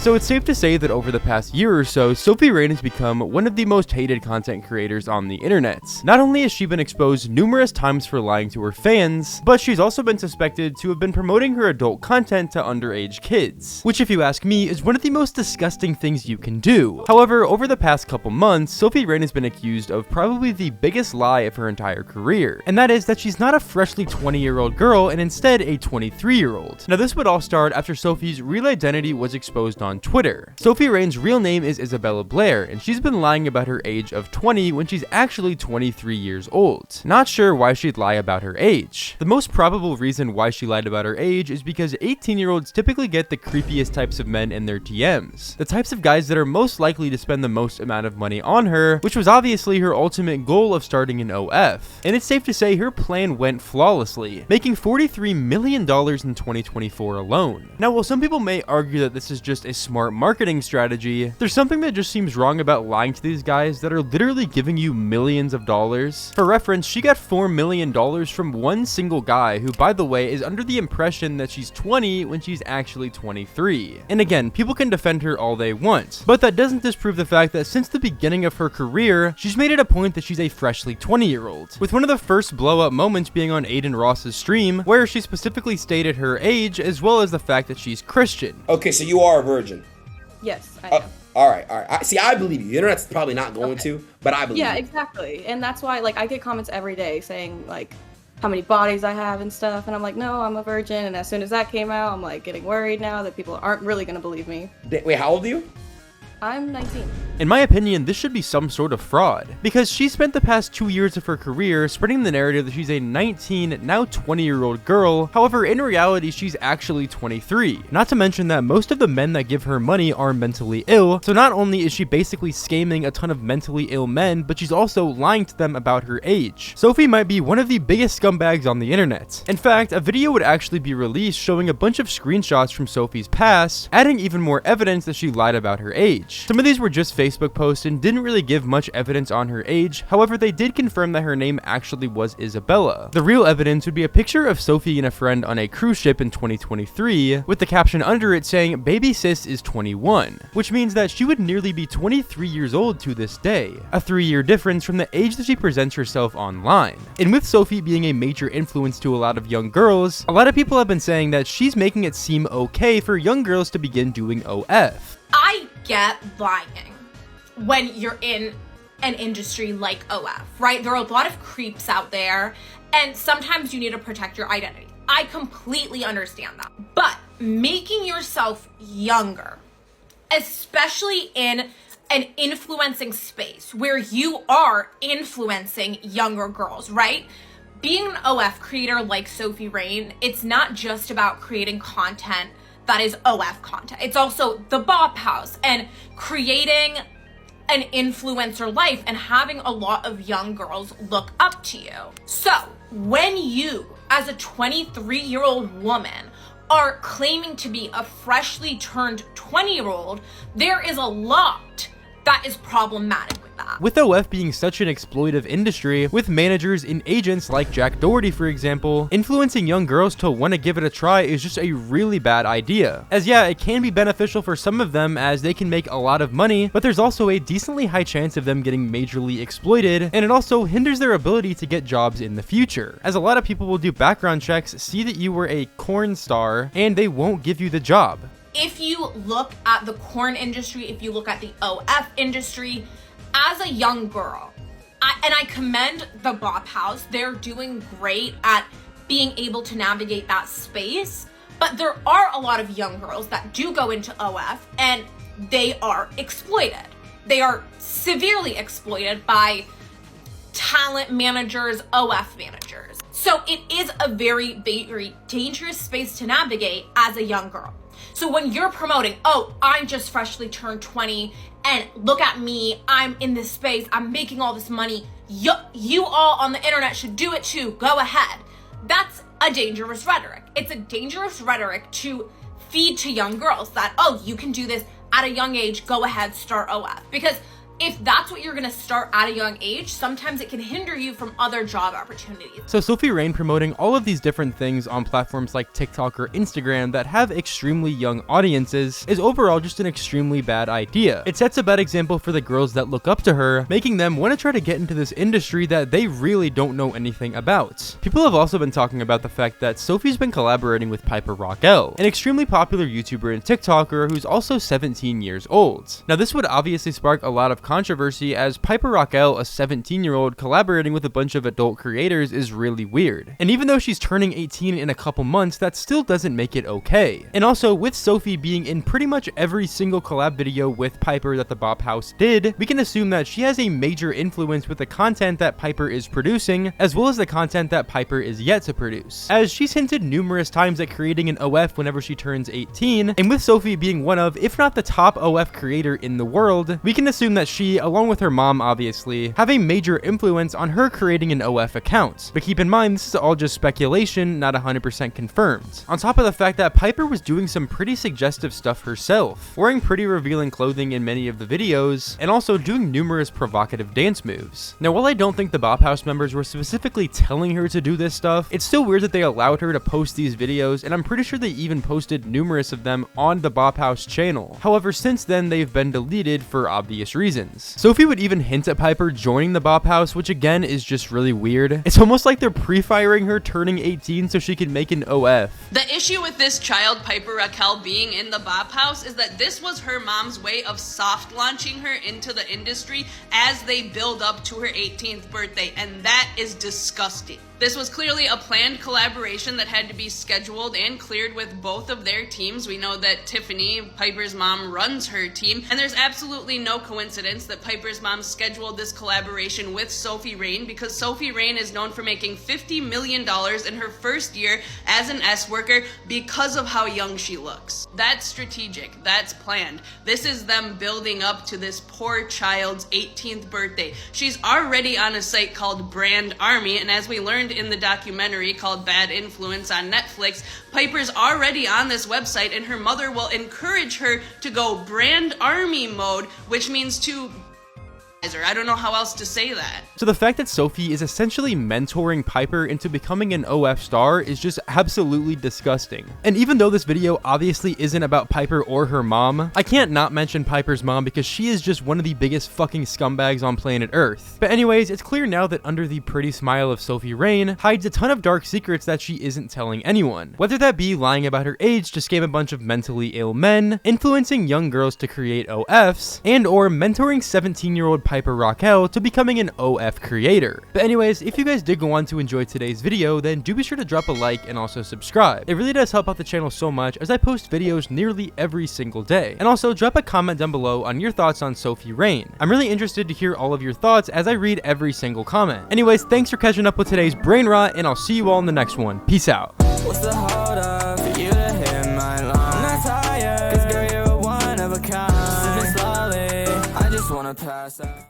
So it's safe to say that over the past year or so, Sophie Rain has become one of the most hated content creators on the internet. Not only has she been exposed numerous times for lying to her fans, but she's also been suspected to have been promoting her adult content to underage kids, which if you ask me is one of the most disgusting things you can do. However, over the past couple months, Sophie Rain has been accused of probably the biggest lie of her entire career, and that is that she's not a freshly 20-year-old girl and instead a 23-year-old. Now this would all start after Sophie's real identity was exposed on Twitter. Sophie Rain's real name is Isabella Blair, and she's been lying about her age of 20 when she's actually 23 years old. Not sure why she'd lie about her age. The most probable reason why she lied about her age is because 18-year-olds typically get the creepiest types of men in their DMs, the types of guys that are most likely to spend the most amount of money on her, which was obviously her ultimate goal of starting an OF. And it's safe to say her plan went flawlessly, making $43 million in 2024 alone. Now, while some people may argue that this is just a smart marketing strategy, there's something that just seems wrong about lying to these guys that are literally giving you millions of dollars. For reference, she got $4 million from one single guy who, by the way, is under the impression that she's 20 when she's actually 23. And again, people can defend her all they want, but that doesn't disprove the fact that since the beginning of her career, she's made it a point that she's a freshly 20-year-old, with one of the first blow-up moments being on Aiden Ross's stream, where she specifically stated her age as well as the fact that she's Christian. Okay, so you are a virgin. Yes, I am. All right. See, I believe you. The internet's probably not going to, but I believe you. Yeah, exactly. And that's why, like, I get comments every day saying, like, how many bodies I have and stuff. And I'm like, no, I'm a virgin. And as soon as that came out, I'm, like, getting worried now that people aren't really going to believe me. Wait, how old are you? I'm 19. In my opinion, this should be some sort of fraud, because she spent the past 2 years of her career spreading the narrative that she's a 19, now 20-year-old girl. However, in reality, she's actually 23. Not to mention that most of the men that give her money are mentally ill, so not only is she basically scamming a ton of mentally ill men, but she's also lying to them about her age. Sophie might be one of the biggest scumbags on the internet. In fact, a video would actually be released showing a bunch of screenshots from Sophie's past, adding even more evidence that she lied about her age. Some of these were just Facebook posts and didn't really give much evidence on her age. However, they did confirm that her name actually was Isabella. The real evidence would be a picture of Sophie and a friend on a cruise ship in 2023, with the caption under it saying, "Baby sis is 21," which means that she would nearly be 23 years old to this day, a 3-year difference from the age that she presents herself online. And with Sophie being a major influence to a lot of young girls, a lot of people have been saying that she's making it seem okay for young girls to begin doing OF. I get lying when you're in an industry like OF, right? There are a lot of creeps out there, and sometimes you need to protect your identity. I completely understand that. But making yourself younger, especially in an influencing space where you are influencing younger girls, right? Being an OF creator like Sophie Rain, it's not just about creating content that is OF content. It's also the Bop House and creating an influencer life and having a lot of young girls look up to you. So when you, as a 23-year-old woman, are claiming to be a freshly turned 20-year-old, there is a lot that is problematic with that. With OF being such an exploitive industry, with managers and agents like Jack Doherty, for example, influencing young girls to want to give it a try is just a really bad idea. As yeah, it can be beneficial for some of them as they can make a lot of money, but there's also a decently high chance of them getting majorly exploited, and it also hinders their ability to get jobs in the future, as a lot of people will do background checks, see that you were a corn star, and they won't give you the job. If you look at the corn industry, if you look at the OF industry, as a young girl, I commend the Bop House, they're doing great at being able to navigate that space, but there are a lot of young girls that do go into OF and they are exploited. They are severely exploited by talent managers, OF managers. So it is a very, very dangerous space to navigate as a young girl. So when you're promoting, oh, I'm just freshly turned 20 and look at me, I'm in this space, I'm making all this money, you all on the internet should do it too, go ahead. That's a dangerous rhetoric. It's a dangerous rhetoric to feed to young girls that, oh, you can do this at a young age, go ahead, start OF. Because if that's what you're gonna start at a young age, sometimes it can hinder you from other job opportunities. So Sophie Rain promoting all of these different things on platforms like TikTok or Instagram that have extremely young audiences is overall just an extremely bad idea. It sets a bad example for the girls that look up to her, making them want to try to get into this industry that they really don't know anything about. People have also been talking about the fact that Sophie's been collaborating with Piper Rockelle, an extremely popular YouTuber and TikToker who's also 17 years old. Now this would obviously spark a lot of controversy, as Piper Rockelle, a 17-year-old, collaborating with a bunch of adult creators is really weird. And even though she's turning 18 in a couple months, that still doesn't make it okay. And also, with Sophie being in pretty much every single collab video with Piper that the Bop House did, we can assume that she has a major influence with the content that Piper is producing, as well as the content that Piper is yet to produce, as she's hinted numerous times at creating an OF whenever she turns 18, and with Sophie being one of, if not the top OF creator in the world, we can assume that she, along with her mom obviously, have a major influence on her creating an OF account. But keep in mind, this is all just speculation, not 100% confirmed. On top of the fact that Piper was doing some pretty suggestive stuff herself, wearing pretty revealing clothing in many of the videos, and also doing numerous provocative dance moves. Now, while I don't think the Bop House members were specifically telling her to do this stuff, it's still weird that they allowed her to post these videos, and I'm pretty sure they even posted numerous of them on the Bop House channel. However, since then, they've been deleted for obvious reasons. Sophie would even hint at Piper joining the Bop House, which again is just really weird. It's almost like they're pre-firing her turning 18 so she can make an OF. The issue with this child, Piper Rockelle, being in the Bop House is that this was her mom's way of soft launching her into the industry as they build up to her 18th birthday, and that is disgusting. This was clearly a planned collaboration that had to be scheduled and cleared with both of their teams. We know that Tiffany, Piper's mom, runs her team, and there's absolutely no coincidence that Piper's mom scheduled this collaboration with Sophie Rain, because Sophie Rain is known for making $50 million in her first year as an S worker because of how young she looks. That's strategic. That's planned. This is them building up to this poor child's 18th birthday. She's already on a site called Brand Army, and as we learned in the documentary called Bad Influence on Netflix, Piper's already on this website, and her mother will encourage her to go Brand Army mode, which means to I don't know how else to say that. So the fact that Sophie is essentially mentoring Piper into becoming an OF star is just absolutely disgusting. And even though this video obviously isn't about Piper or her mom, I can't not mention Piper's mom because she is just one of the biggest fucking scumbags on planet Earth. But anyways, it's clear now that under the pretty smile of Sophie Rain hides a ton of dark secrets that she isn't telling anyone. Whether that be lying about her age to scam a bunch of mentally ill men, influencing young girls to create OFs, and or mentoring 17-year-old Piper Rockelle to becoming an OF creator. But anyways, if you guys did go on to enjoy today's video, then do be sure to drop a like and also subscribe. It really does help out the channel so much, as I post videos nearly every single day. And also drop a comment down below on your thoughts on Sophie Rain. I'm really interested to hear all of your thoughts as I read every single comment. Anyways, thanks for catching up with today's brain rot, and I'll see you all in the next one. Peace out. What's the hold up for you to hit my line? I'm not tired, 'cause girl, you're one of a kind. Sipping slowly, I just wanna pass out.